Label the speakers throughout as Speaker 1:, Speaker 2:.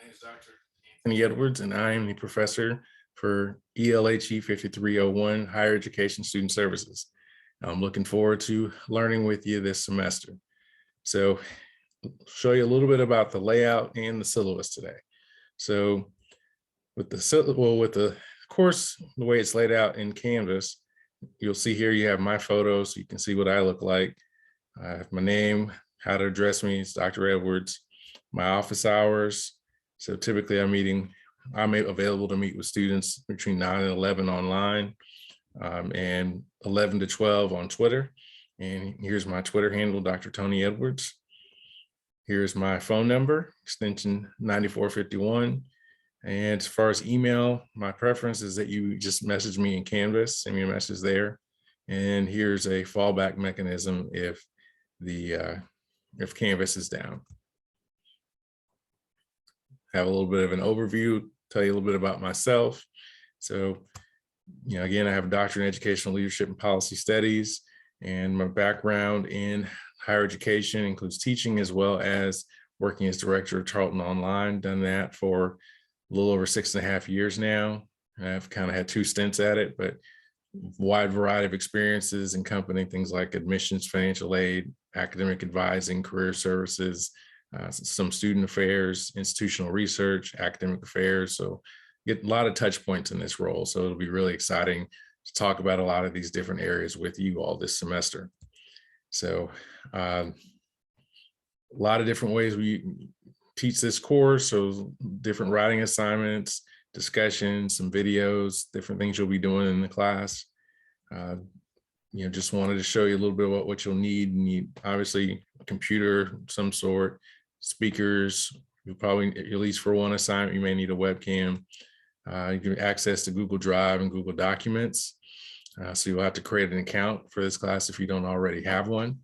Speaker 1: name is Dr. Anthony Edwards, and I am the professor for ELHE 5301 Higher Education Student Services. I'm looking forward to learning with you this semester. So I'll show you a little bit about the layout and the syllabus today. So with the course, the way it's laid out in Canvas, you'll see here you have my photo, so you can see what I look like. I have my name, how to address me, it's Dr. Edwards, my office hours. So typically I'm available to meet with students between 9 and 11 online, and 11 to 12 on Twitter. And here's my Twitter handle, Dr. Tony Edwards. Here's my phone number, extension 9451. And as far as email, my preference is that you just message me in Canvas, send me a message there. And here's a fallback mechanism if Canvas is down. Have a little bit of an overview, tell you a little bit about myself. So, again, I have a doctorate in educational leadership and policy studies, and my background in higher education includes teaching as well as working as director of Charlton Online. Done that for a little over 6.5 years now. I've kind of had 2 stints at it, but wide variety of experiences encompassing things like admissions, financial aid, academic advising, career services, some student affairs, institutional research, academic affairs. So get a lot of touch points in this role. So it'll be really exciting to talk about a lot of these different areas with you all this semester. So a lot of different ways we teach this course. So different writing assignments, discussions, some videos, different things you'll be doing in the class. Just wanted to show you a little bit about what you'll need. You need obviously a computer of some sort, speakers. You'll probably, at least for one assignment, you may need a webcam. You can access to Google Drive and Google Documents. So you'll have to create an account for this class if you don't already have one.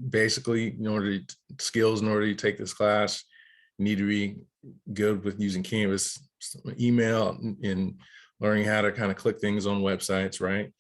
Speaker 1: Basically, in order to take this class, you need to be good with using Canvas, email, and learning how to kind of click things on websites, right?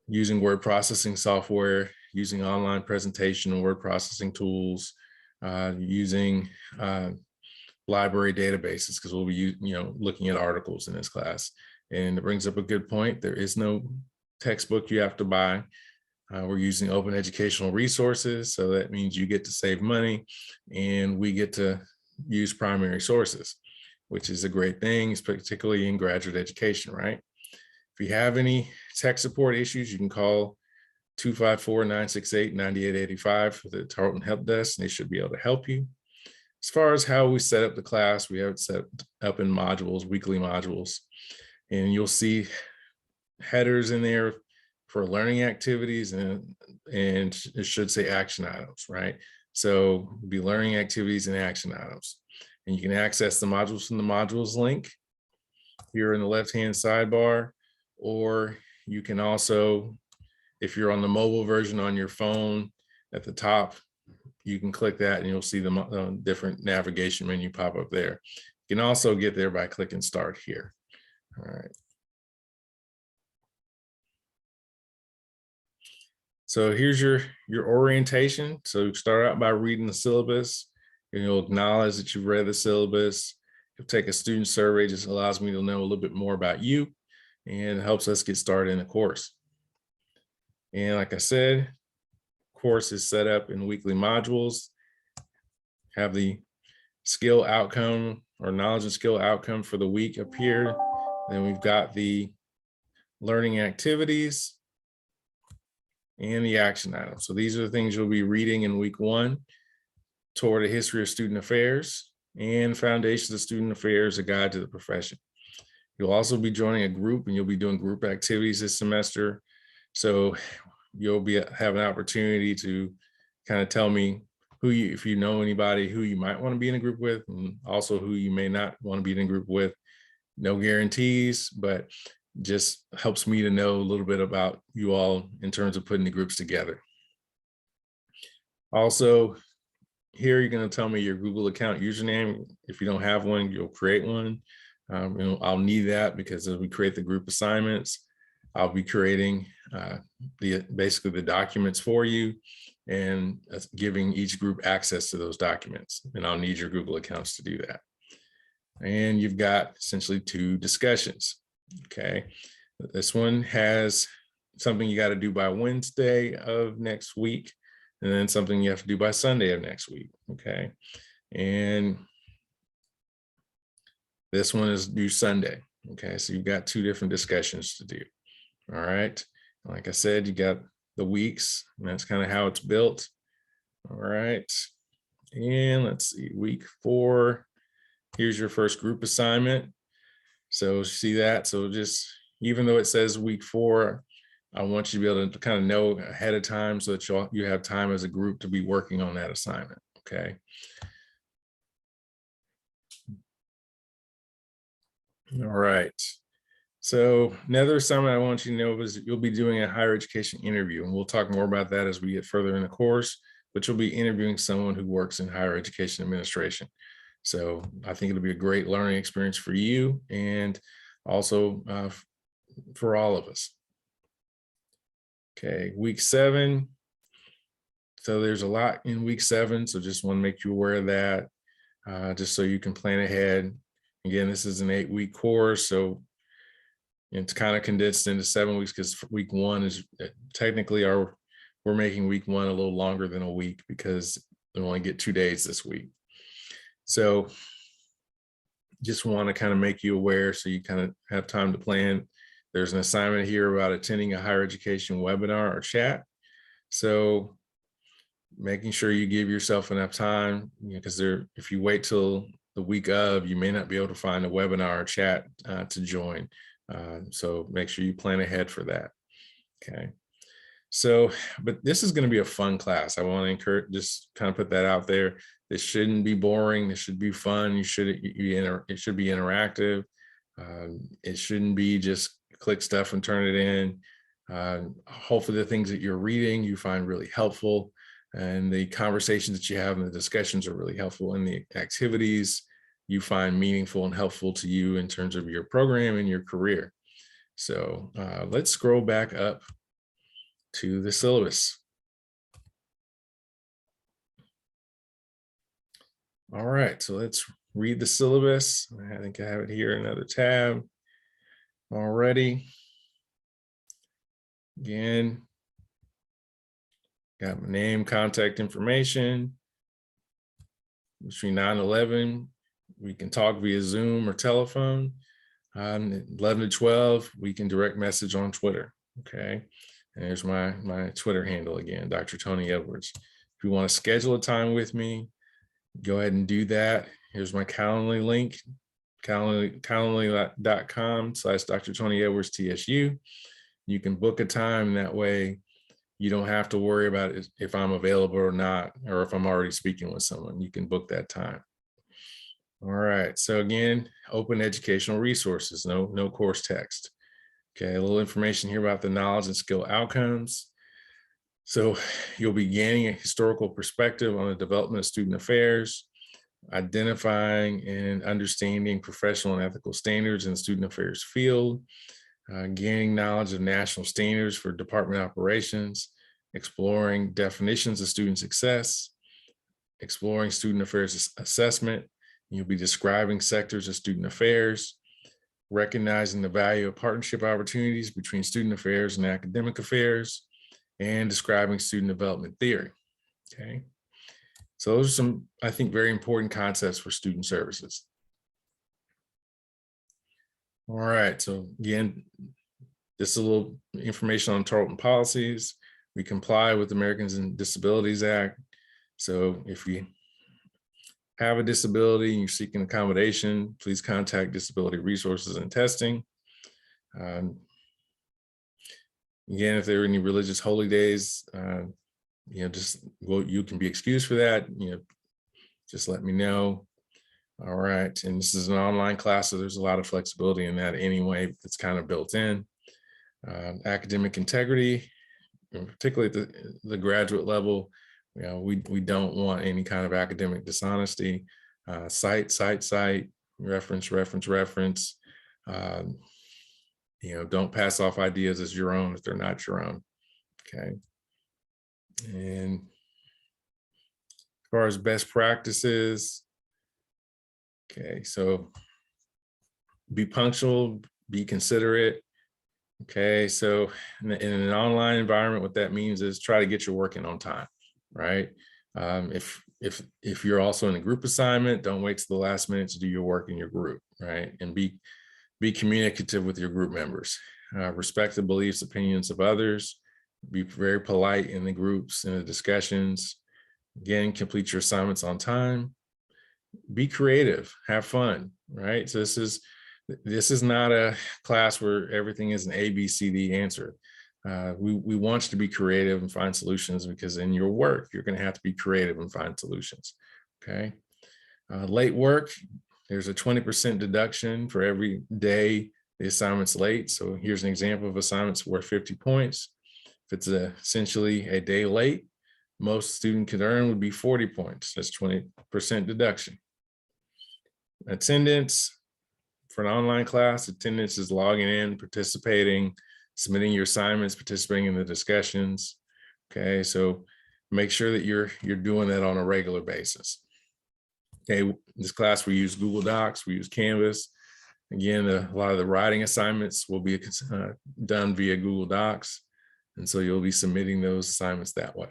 Speaker 1: Using word processing software, using online presentation and word processing tools, using library databases, because we'll be looking at articles in this class. And it brings up a good point. There is no textbook you have to buy. We're using open educational resources, so that means you get to save money and we get to use primary sources, which is a great thing, particularly in graduate education, right? If you have any tech support issues, you can call 254-968-9885 for the Tarleton Help Desk, and they should be able to help you. As far as how we set up the class, we have it set up in modules, weekly modules, and you'll see headers in there for learning activities, and it should say action items, right? So it'll be learning activities and action items. And you can access the modules from the modules link here in the left-hand sidebar, or you can also, if you're on the mobile version on your phone at the top, you can click that and you'll see the different navigation menu pop up there. You can also get there by clicking start here. All right. So here's your orientation. So start out by reading the syllabus, and you'll acknowledge that you've read the syllabus. You'll take a student survey, just allows me to know a little bit more about you and helps us get started in the course. And like I said, course is set up in weekly modules. Have the skill outcome or knowledge and skill outcome for the week up here. Then we've got the learning activities and the action items. So these are the things you'll be reading in week 1: toward a history of student affairs and foundations of student affairs, a guide to the profession. You'll also be joining a group, and you'll be doing group activities this semester. So you'll have an opportunity to kind of tell me if you know anybody who you might want to be in a group with, and also who you may not want to be in a group with. No guarantees, but just helps me to know a little bit about you all in terms of putting the groups together. Also, here you're going to tell me your Google account username. If you don't have one, you'll create one. I'll need that because as we create the group assignments, I'll be creating basically the documents for you and giving each group access to those documents. And I'll need your Google accounts to do that. And you've got essentially 2 discussions. Okay. This one has something you got to do by Wednesday of next week, and then something you have to do by Sunday of next week. Okay. And this one is due Sunday. Okay. So you've got 2 different discussions to do. All right. Like I said, you got the weeks, and that's kind of how it's built. All right. And let's see, week 4. Here's your first group assignment. So see that? So just, even though it says week 4, I want you to be able to kind of know ahead of time so that you have time as a group to be working on that assignment. Okay. All right. So another assignment I want you to know is you'll be doing a higher education interview, and we'll talk more about that as we get further in the course, but you'll be interviewing someone who works in higher education administration. So I think it'll be a great learning experience for you and also for all of us. Okay, week 7. So there's a lot in week 7. So just want to make you aware of that, just so you can plan ahead. Again, this is an 8-week course. So it's kind of condensed into 7 weeks because week 1 is technically we're making week 1 a little longer than a week because we only get 2 days this week. So just want to kind of make you aware so you kind of have time to plan. There's an assignment here about attending a higher education webinar or chat. So making sure you give yourself enough time, because if you wait till the week of, you may not be able to find a webinar or chat to join. So make sure you plan ahead for that. Okay. So, but this is going to be a fun class. I want to encourage, just kind of put that out there. This shouldn't be boring. This should be fun. It should be interactive. It shouldn't be just click stuff and turn it in. Hopefully the things that you're reading you find really helpful, and the conversations that you have and the discussions are really helpful, and the activities you find meaningful and helpful to you in terms of your program and your career. So let's scroll back up to the syllabus. All right, so let's read the syllabus. I think I have it here, another tab already. Again, got my name, contact information. Between 9 and 11, we can talk via Zoom or telephone. 11 to 12, we can direct message on Twitter. Okay, and there's my Twitter handle again, Dr. Tony Edwards. If you want to schedule a time with me, go ahead and do that. Here's my Calendly link, calendly.com/Dr. Tony Edwards TSU. You can book a time, that way you don't have to worry about if I'm available or not, or if I'm already speaking with someone. You can book that time. All right, so again, open educational resources, no course text. Okay, a little information here about the knowledge and skill outcomes. So you'll be gaining a historical perspective on the development of student affairs, identifying and understanding professional and ethical standards in the student affairs field, gaining knowledge of national standards for department operations, exploring definitions of student success, exploring student affairs assessment. You'll be describing sectors of student affairs, recognizing the value of partnership opportunities between student affairs and academic affairs, and describing student development theory. Okay, so those are some, I think, very important concepts for student services. All right, so again, just a little information on Tarleton policies. We comply with the Americans with Disabilities Act. So if you have a disability and you're seeking accommodation, please contact Disability Resources and Testing. Again, if there are any religious holy days, you can be excused for that. Just let me know. All right, and this is an online class, so there's a lot of flexibility in that anyway. It's kind of built in. Academic integrity, particularly at the graduate level. We don't want any kind of academic dishonesty. Cite, reference. don't pass off ideas as your own if they're not your own. Okay. And as far as best practices, okay, so be punctual, be considerate. Okay, so in an online environment, what that means is try to get your work in on time, right? If you're also in a group assignment, don't wait till the last minute to do your work in your group, right? And be communicative with your group members. Respect the beliefs, opinions of others. Be very polite in the groups and the discussions. Again, complete your assignments on time. Be creative, have fun, right? So this is not a class where everything is an A, B, C, D answer. We want you to be creative and find solutions, because in your work, you're going to have to be creative and find solutions. Okay. Late work, there's a 20% deduction for every day the assignment's late. So here's an example of assignments worth 50 points. If it's essentially a day late, most student could earn would be 40 points. That's 20% deduction. Attendance for an online class, attendance is logging in, participating, submitting your assignments, participating in the discussions. Okay, so make sure that you're doing that on a regular basis. Okay, in this class we use Google Docs, we use Canvas. Again, a lot of the writing assignments will be done via Google Docs, and so you'll be submitting those assignments that way.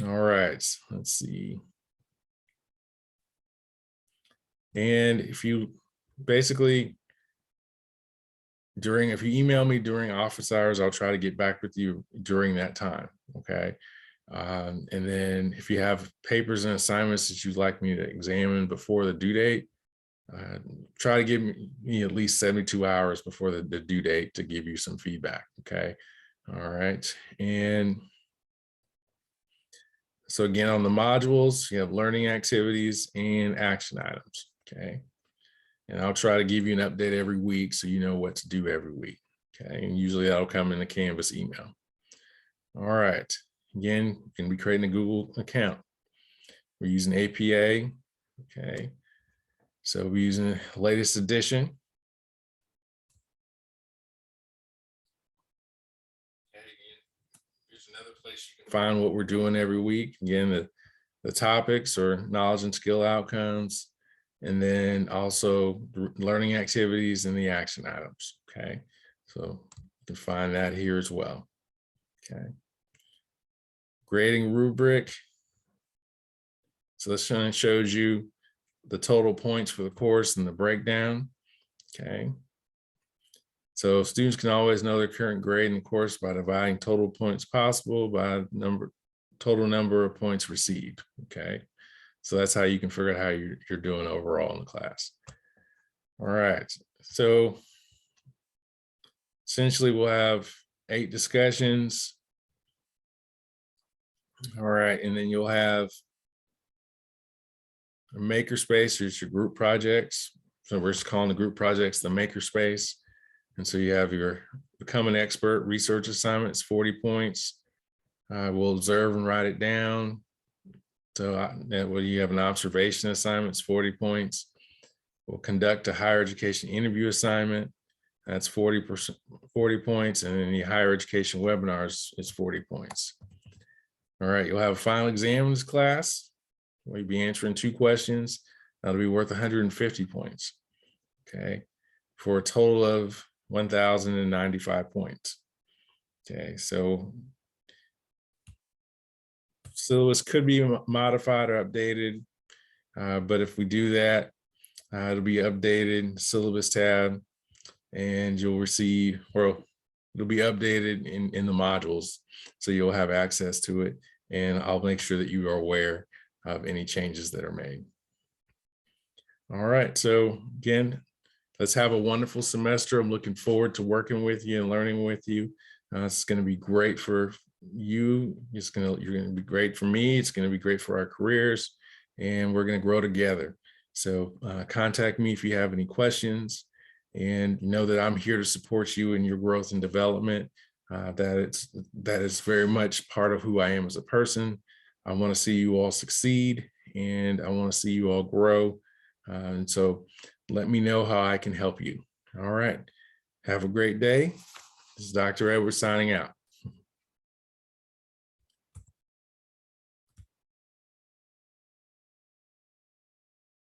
Speaker 1: All right, let's see. And if you basically, if you email me during office hours, I'll try to get back with you during that time, okay? And then if you have papers and assignments that you'd like me to examine before the due date, try to give me at least 72 hours before the due date to give you some feedback, okay? All right, and so again, on the modules, you have learning activities and action items, okay? And I'll try to give you an update every week so you know what to do every week, okay? And usually that'll come in the Canvas email. All right, again, you can be creating a Google account. We're using APA, okay? So we're using the latest edition. Here's another place you can find what we're doing every week. Again, the topics or knowledge and skill outcomes, and then also learning activities and the action items, okay? So you can find that here as well, okay? Grading rubric. So this one shows you the total points for the course and the breakdown, okay? So students can always know their current grade in the course by dividing total points possible by total number of points received, okay? So that's how you can figure out how you're doing overall in the class. All right, so essentially we'll have 8 discussions. All right, and then you'll have a makerspace, it's your group projects. So we're just calling the group projects the makerspace. And so you have your become an expert research assignments, 40 points. We'll observe and write it down. So well, you have an observation assignment, it's 40 points. We'll conduct a higher education interview assignment. That's 40 points. And then the higher education webinars is 40 points. All right, you'll have a final exam in this class. We'll be answering 2 questions. That'll be worth 150 points, okay? For a total of 1,095 points. Okay, so syllabus could be modified or updated, but if we do that, it'll be updated syllabus tab, and you'll receive, or it'll be updated in the modules, so you'll have access to it, and I'll make sure that you are aware of any changes that are made. All right, so again, let's have a wonderful semester. I'm looking forward to working with you and learning with you. It's going to be great for you. You're going to be great for me. It's going to be great for our careers, and we're going to grow together. So contact me if you have any questions, and know that I'm here to support you in your growth and development. That is very much part of who I am as a person. I want to see you all succeed, and I want to see you all grow. And so let me know how I can help you. All right. Have a great day. This is Dr. Edwards signing out.